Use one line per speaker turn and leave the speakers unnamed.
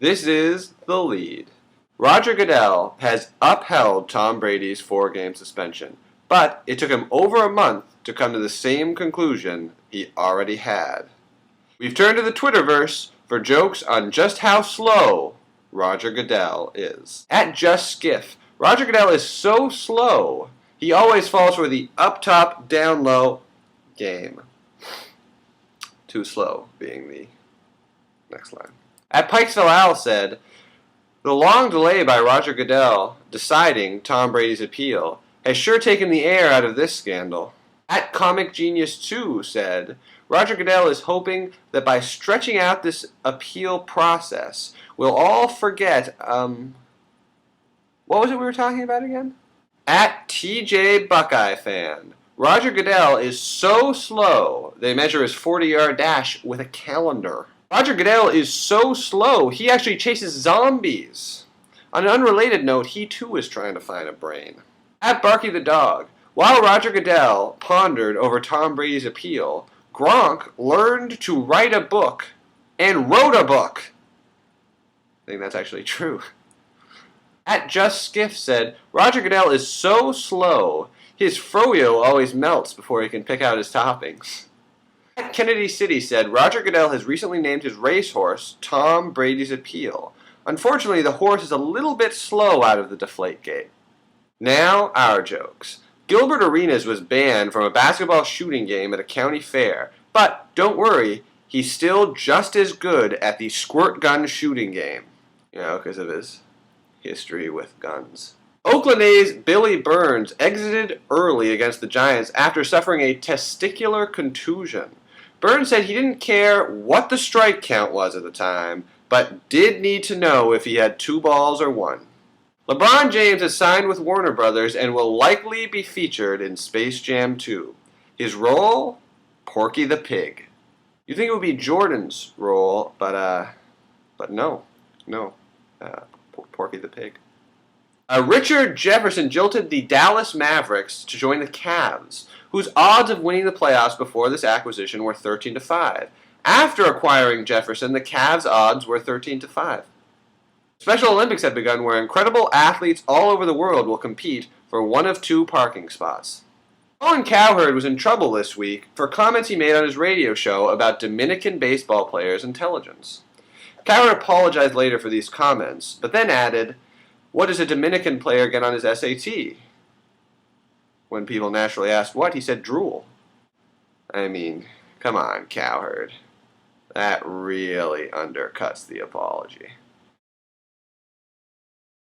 This is The Lead. Roger Goodell has upheld Tom Brady's 4-game suspension, but it took him over a month to come to the same conclusion he already had. We've turned to the Twitterverse for jokes on just how slow Roger Goodell is. At JustSkiff, Roger Goodell is so slow, he always falls for the up top, down low game. Too slow being the next line. At Pikesville Owl said, the long delay by Roger Goodell deciding Tom Brady's appeal has sure taken the air out of this scandal. At Comic Genius 2 said, Roger Goodell is hoping that by stretching out this appeal process, we'll all forget, what was it we were talking about again? At TJ Buckeye Fan, Roger Goodell is so slow, they measure his 40-yard dash with a calendar. Roger Goodell is so slow, he actually chases zombies. On an unrelated note, he too is trying to find a brain. At Barky the Dog, while Roger Goodell pondered over Tom Brady's appeal, Gronk learned to write a book and wrote a book. I think that's actually true. At JustSkiff said, Roger Goodell is so slow, his froyo always melts before he can pick out his toppings. At Kennedy City said, Roger Goodell has recently named his racehorse Tom Brady's Appeal. Unfortunately, the horse is a little bit slow out of the Deflategate. Now, our jokes. Gilbert Arenas was banned from a basketball shooting game at a county fair, but don't worry, he's still just as good at the squirt gun shooting game. You know, because of his history with guns. Oakland A's Billy Burns exited early against the Giants after suffering a testicular contusion. Burns said he didn't care what the strike count was at the time, but did need to know if he had 2 balls or 1. LeBron James has signed with Warner Brothers and will likely be featured in Space Jam 2. His role? Porky the Pig. You'd think it would be Jordan's role, but no. Porky the Pig. Richard Jefferson jilted the Dallas Mavericks to join the Cavs, whose odds of winning the playoffs before this acquisition were 13-5. After acquiring Jefferson, the Cavs' odds were 13-5. Special Olympics have begun where incredible athletes all over the world will compete for one of 2 parking spots. Colin Cowherd was in trouble this week for comments he made on his radio show about Dominican baseball players' intelligence. Cowherd apologized later for these comments, but then added, what does a Dominican player get on his SAT? When people naturally asked what, he said drool. I mean, come on, Cowherd. That really undercuts the apology.